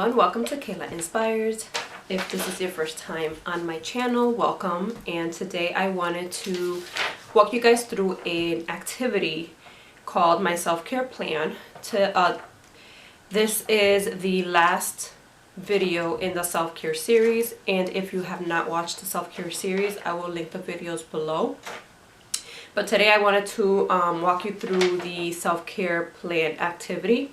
everyone, welcome to Kayla Inspires. If this is your first time on my channel, welcome. And today I wanted to walk you guys through an activity called my self-care plan. This is the last video in the self-care series, and if you have not watched the self-care series, I will link the videos below. But today I wanted to walk you through the self-care plan activity.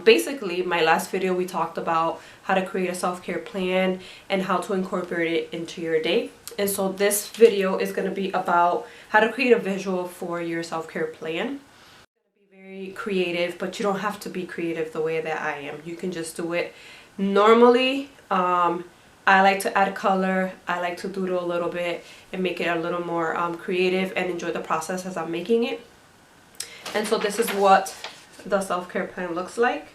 Basically, my last video we talked about how to create a self-care plan and how to incorporate it into your day. And so this video is going to be about how to create a visual for your self-care plan. It's going to be very creative, but you don't have to be creative the way that I am. You can just do it normally. I like to add color. I like to doodle a little bit and make it a little more creative and enjoy the process as I'm making it. And so this is what the self-care plan looks like.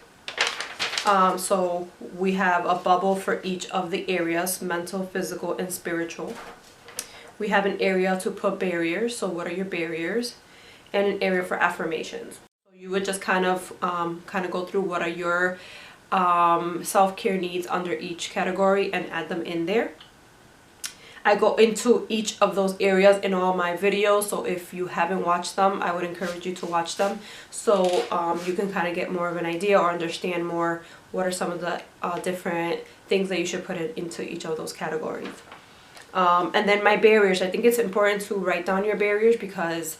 So we have a bubble for each of the areas: mental, physical, and spiritual. We have an area to put barriers, so what are your barriers, and an area for affirmations. So you would just kind of go through what are your self-care needs under each category and add them in there. I go into each of those areas in all my videos, so if you haven't watched them, I would encourage you to watch them, so you can kind of get more of an idea or understand more what are some of the different things that you should put into each of those categories. And then my barriers, I think it's important to write down your barriers, because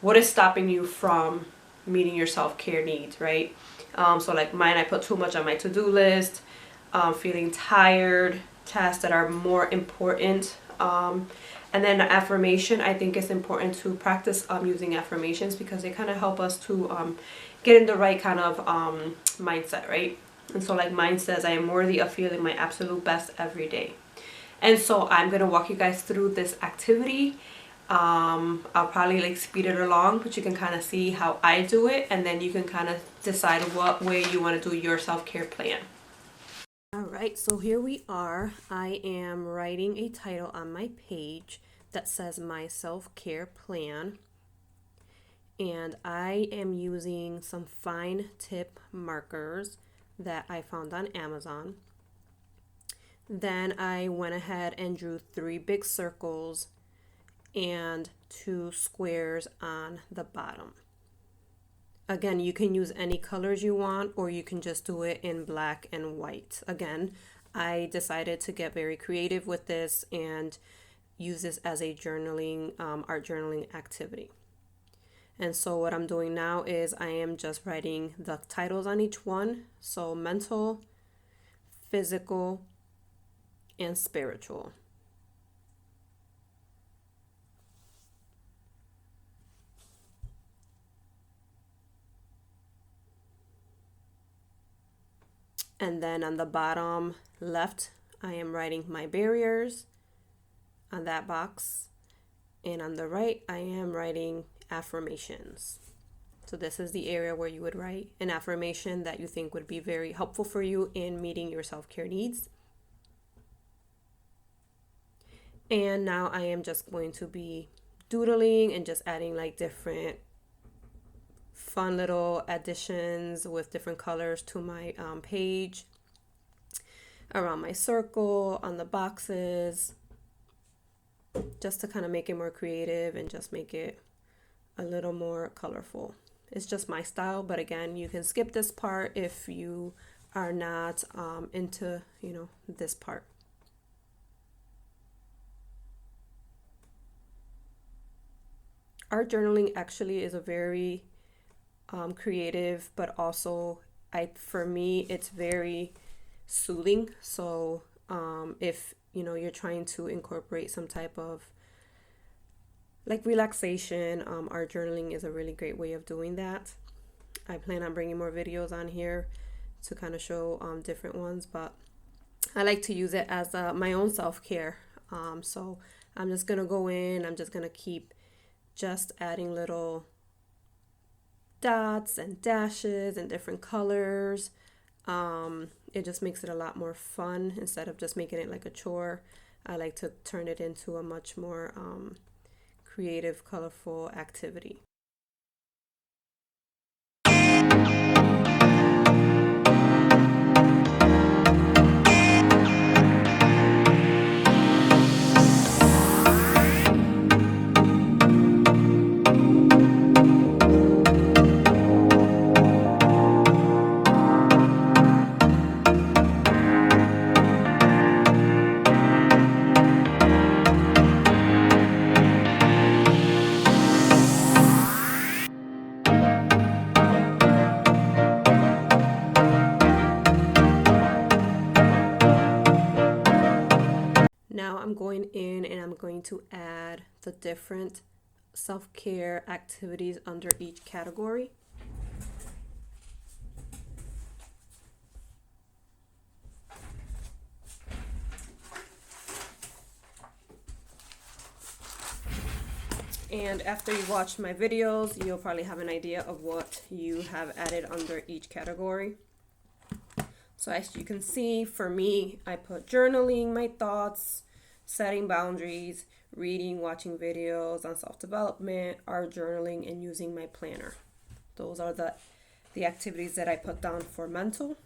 what is stopping you from meeting your self-care needs, right? So like mine, I put too much on my to-do list, feeling tired, tasks that are more important. And then affirmation, I think it's important to practice using affirmations, because they kind of help us to get in the right kind of mindset, right? And so like mine says, I am worthy of feeling my absolute best every day. And so I'm going to walk you guys through this activity. I'll probably like speed it along, but you can kind of see how I do it, and then you can kind of decide what way you want to do your self-care plan. Alright, so here we are. I am writing a title on my page that says my self-care plan, and I am using some fine tip markers that I found on Amazon. Then I went ahead and drew 3 big circles and 2 squares on the bottom. Again, you can use any colors you want, or you can just do it in black and white. Again, I decided to get very creative with this and use this as a journaling, art journaling activity. And so what I'm doing now is I am just writing the titles on each one. So mental, physical, and spiritual. And then on the bottom left, I am writing my barriers on that box. And on the right, I am writing affirmations. So this is the area where you would write an affirmation that you think would be very helpful for you in meeting your self-care needs. And now I am just going to be doodling and just adding like different fun little additions with different colors to my page, around my circle, on the boxes, just to kind of make it more creative and just make it a little more colorful. It's just my style, but again, you can skip this part if you are not into, this part. Art journaling actually is a very creative, but also for me it's very soothing. So if you're trying to incorporate some type of like relaxation, art journaling is a really great way of doing that. I plan on bringing more videos on here to kind of show different ones, but I like to use it as my own self-care. So I'm just gonna go in, I'm just gonna keep just adding little dots and dashes and different colors. It just makes it a lot more fun instead of just making it like a chore. I like to turn it into a much more creative, colorful activity. sign in and I'm going to add the different self-care activities under each category. And after you watch my videos, you'll probably have an idea of what you have added under each category. So as you can see, for me, I put journaling, my thoughts, setting boundaries, reading, watching videos on self-development, art, journaling, and using my planner. Those are the activities that I put down for mental.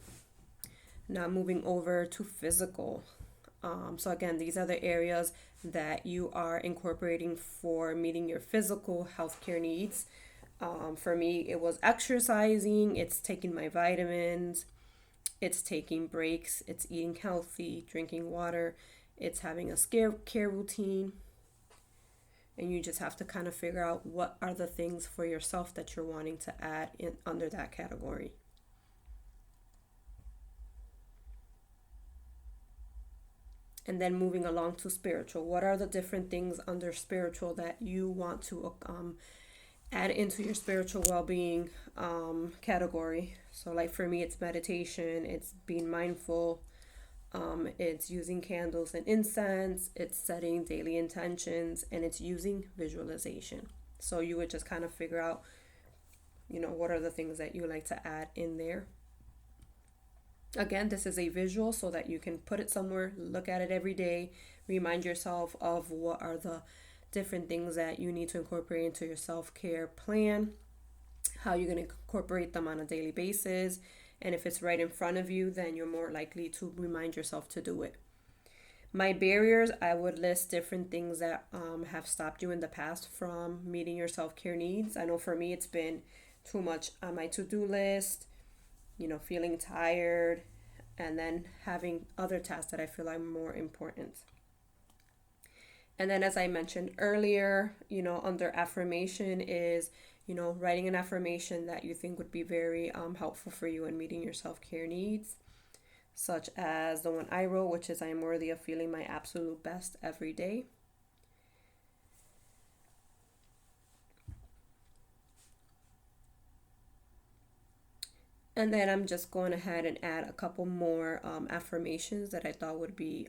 Now moving over to physical. So again, these are the areas that you are incorporating for meeting your physical healthcare needs. For me, it was exercising, it's taking my vitamins, it's taking breaks, it's eating healthy, drinking water, it's having a care routine. And you just have to kind of figure out what are the things for yourself that you're wanting to add in under that category. And then moving along to spiritual. What are the different things under spiritual that you want to add into your spiritual well-being category? So like for me, it's meditation, it's being mindful, it's using candles and incense, it's setting daily intentions, and it's using visualization. So you would just kind of figure out, what are the things that you like to add in there. Again, this is a visual so that you can put it somewhere, look at it every day, remind yourself of what are the different things that you need to incorporate into your self-care plan, how you're going to incorporate them on a daily basis, and if it's right in front of you, then you're more likely to remind yourself to do it. My barriers, I would list different things that have stopped you in the past from meeting your self-care needs. I know for me, it's been too much on my to-do list, feeling tired, and then having other tasks that I feel are more important. And then as I mentioned earlier, under affirmation is, writing an affirmation that you think would be very helpful for you in meeting your self-care needs, such as the one I wrote, which is I am worthy of feeling my absolute best every day. And then I'm just going ahead and add a couple more affirmations that I thought would be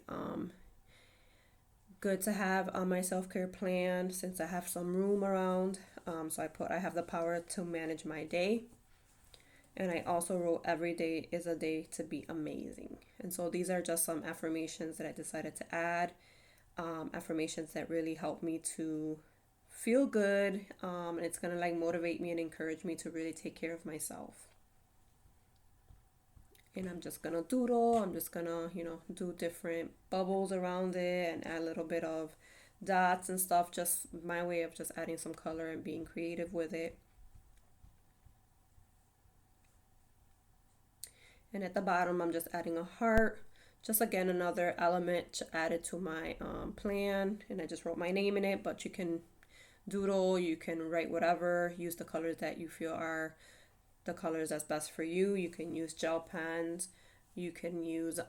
good to have on my self-care plan since I have some room around. So I have the power to manage my day. And I also wrote every day is a day to be amazing. And so these are just some affirmations that I decided to add. Affirmations that really help me to feel good. And it's going to motivate me and encourage me to really take care of myself. And I'm just gonna doodle. I'm just gonna, do different bubbles around it and add a little bit of dots and stuff. Just my way of just adding some color and being creative with it. And at the bottom, I'm just adding a heart. Just again, another element added to my plan. And I just wrote my name in it, but you can doodle, you can write whatever, use the colors that you feel are the colors that's best for you. You can use gel pens, you can use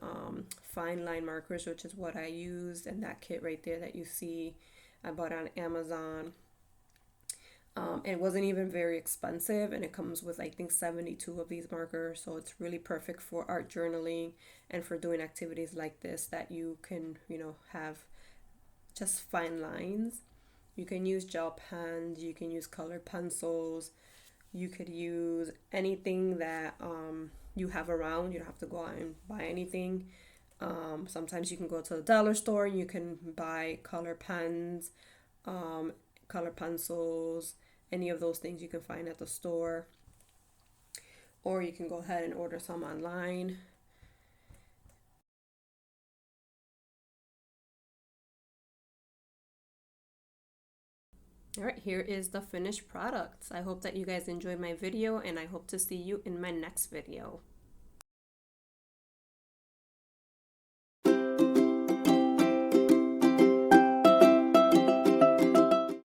fine line markers, which is what I used, and that kit right there that you see I bought on Amazon. It wasn't even very expensive, and it comes with I think 72 of these markers, so it's really perfect for art journaling and for doing activities like this that you can have just fine lines. You can use gel pens, you can use colored pencils. You could use anything that you have around. You don't have to go out and buy anything. Sometimes you can go to the dollar store and you can buy color pens, color pencils, any of those things you can find at the store. Or you can go ahead and order some online. All right, here is the finished product. I hope that you guys enjoyed my video, and I hope to see you in my next video.